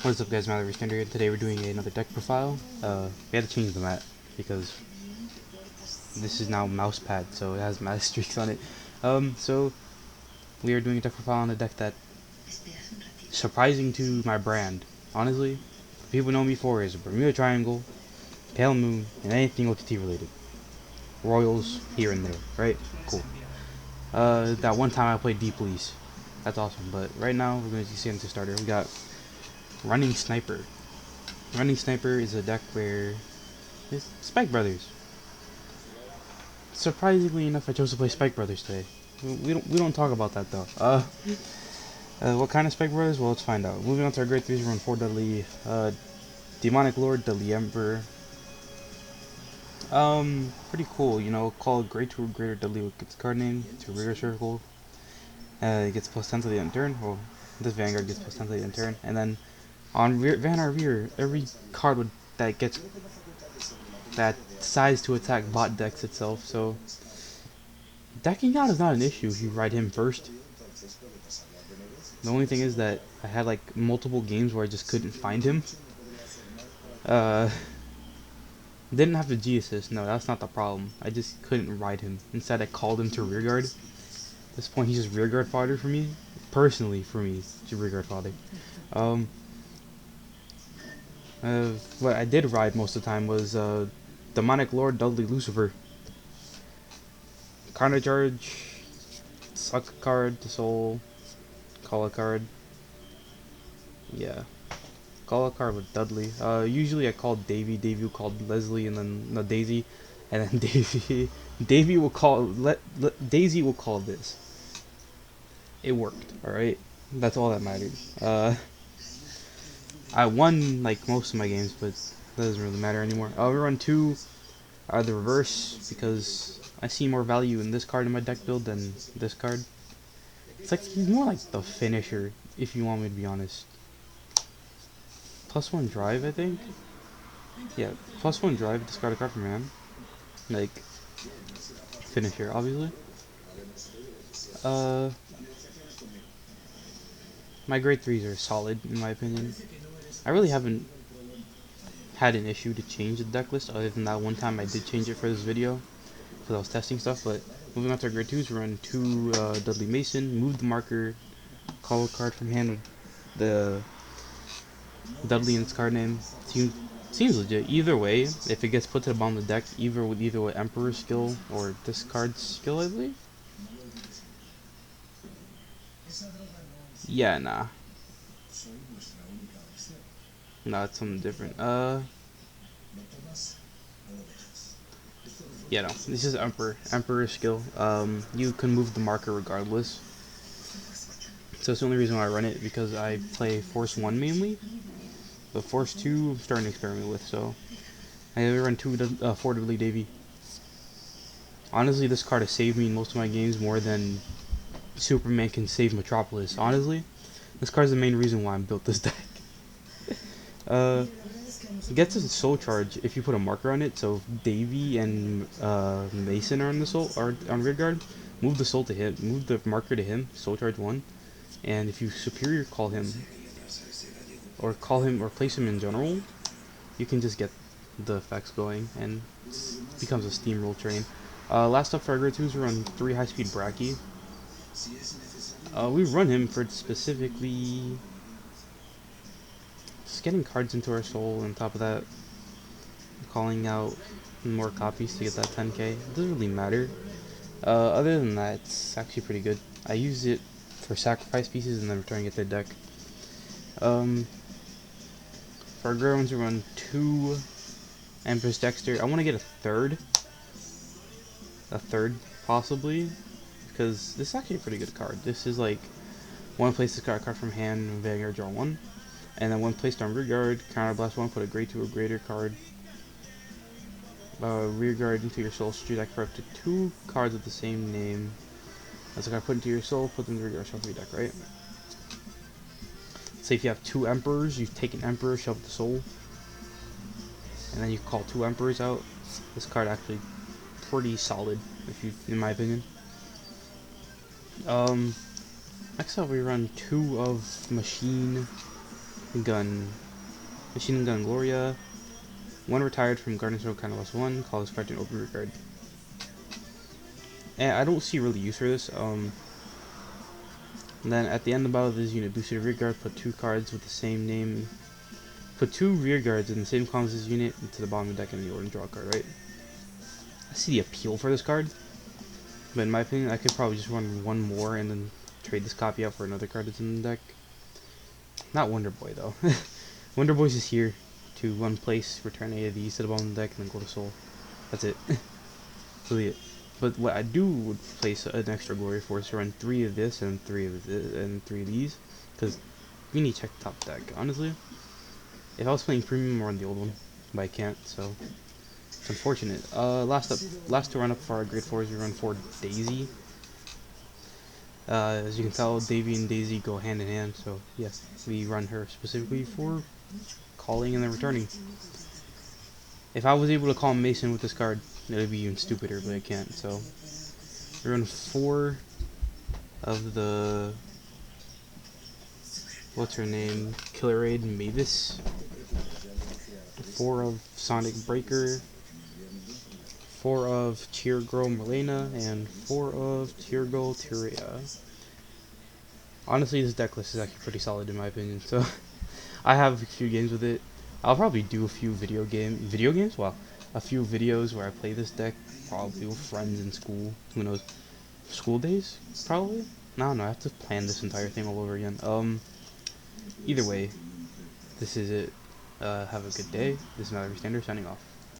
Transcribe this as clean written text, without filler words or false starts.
What's up guys, Mallory Standard here. Today we're doing another deck profile. We had to change the mat because this is now mouse pad, so it has mouse streaks on it. So we are doing a deck profile on a deck that, surprising to my brand, honestly, people know me for is Bermuda Triangle, Pale Moon, and anything OTT related. Royals here and there, right? Cool. That one time I played Deep Lease. That's awesome, but right now we're going to see into starter. We got Running Sniper. Running Sniper is a deck where it's Spike Brothers. Surprisingly enough, I chose to play Spike Brothers today. We don't talk about that though. What kind of Spike Brothers? Well, let's find out. Moving on to our grade 3s, we're on 4 Dudley. Demonic Lord, Dudley Emperor. Pretty cool, you know, called Great to Greater Dudley with its card name. It's a rear circle. It gets plus 10 to the end turn. Well, this Vanguard gets plus 10 to the end turn. And then on Vanguard Rear, every card that gets that size to attack bot decks itself, so decking out is not an issue if you ride him first. The only thing is that I had like multiple games where I just couldn't find him. Didn't have the G assist, no, that's not the problem. I just couldn't ride him. Instead I called him to rearguard. At this point he's just rearguard fodder for me. Personally, for me, it's rearguard fodder. What I did ride most of the time was Demonic Lord Dudley Lucifer. Counter charge, suck a card to soul, call a card. Yeah, call a card with Dudley. Usually I called Davy, Davy called Leslie, and then no, Daisy, and then Davy will call Daisy will call this. It worked, all right. That's all that mattered. I won like most of my games, but that doesn't really matter anymore. We run 2 the reverse because I see more value in this card in my deck build than this card. It's like he's more like the finisher, if you want me to be honest. +1 drive, I think. Yeah, +1 drive. Discard a card from hand. Like finisher, obviously. My grade 3s are solid in my opinion. I really haven't had an issue to change the deck list other than that one time I did change it for this video because I was testing stuff. But moving on to our grade 2s, we run 2 Dudley Mason, move the marker, call a card from hand with the Dudley in its card name. Seems legit. Either way, if it gets put to the bottom of the deck, either with Emperor skill or discard skill, I believe. Yeah, nah. No, it's something different. Yeah, no. This is Emperor skill. You can move the marker regardless. So it's the only reason why I run it, because I play Force 1 mainly. The Force 2 I'm starting to experiment with, so I run 4 Dudley Davy. Honestly, this card has saved me in most of my games more than Superman can save Metropolis. Honestly, this card's the main reason why I built this deck. It gets a soul charge if you put a marker on it. So if Davy and Mason are on the soul or on rear guard, move the soul to him, move the marker to him, soul charge 1, and if you superior call him or place him in general, you can just get the effects going and it becomes a steamroll train. Last up for our grade 2s, we run 3 high speed Bracky. We run him for specifically just getting cards into our soul, and on top of that, calling out more copies to get that 10k. It doesn't really matter. Other than that, it's actually pretty good. I use it for sacrifice pieces and then returning it to the deck. For our grade 1s, we run 2 Empress Dexter. I want to get a third possibly, because this is actually a pretty good card. This is like one place this card from hand, Vanguard, draw 1, and then when placed on rear guard, counter blast 1, put a grade 2 or greater card rear guard into your soul. Street deck for up to 2 cards with the same name as the card put into your soul. Put them in the rear guard, shuffle your deck, right? Say if you have 2 Emperors, you take an Emperor, shove the soul, and then you call 2 Emperors out. This card actually pretty solid, in my opinion. Next up we run 2 of Machine gun, machine gun Gloria. One retired from Garden's Road, kind of lost one. Call this card an open regard. And I don't see really use for this. And then at the end of the battle of this unit, boosted rear guard, put 2 cards with the same name. Put 2 rear guards in the same column as this unit into the bottom of the deck and the order and draw a card, right? I see the appeal for this card. But in my opinion, I could probably just run one more and then trade this copy out for another card that's in the deck. Not Wonder Boy, though. Wonder Boy's just here to one place, return a of these to the bottom of the deck, and then go to Soul. That's it. Really it. But what I do would place an extra Glory Force to run 3 of this and 3 of this and 3 of these, because you need to check the top deck. Honestly, if I was playing premium, I'd run the old one, but I can't, so it's unfortunate. Last to run up for our grade 4s, we run 4 Daisy. As you can tell, Davy and Daisy go hand in hand, so yes, we run her specifically for calling and then returning. If I was able to call Mason with this card, it would be even stupider, but I can't, so we run 4 of the, what's her name, Killer Raid Mavis, 4 of Sonic Breaker, 4 of Tier Girl Marlena, and 4 of Tier Girl Tyria. Honestly, this deck list is actually pretty solid in my opinion, so I have a few games with it. I'll probably do a few video games? Wow. A few videos where I play this deck, probably with friends in school. Who knows? School days? Probably? No, I have to plan this entire thing all over again. Either way, this is it. Have a good day. This is Mallory Standard signing off.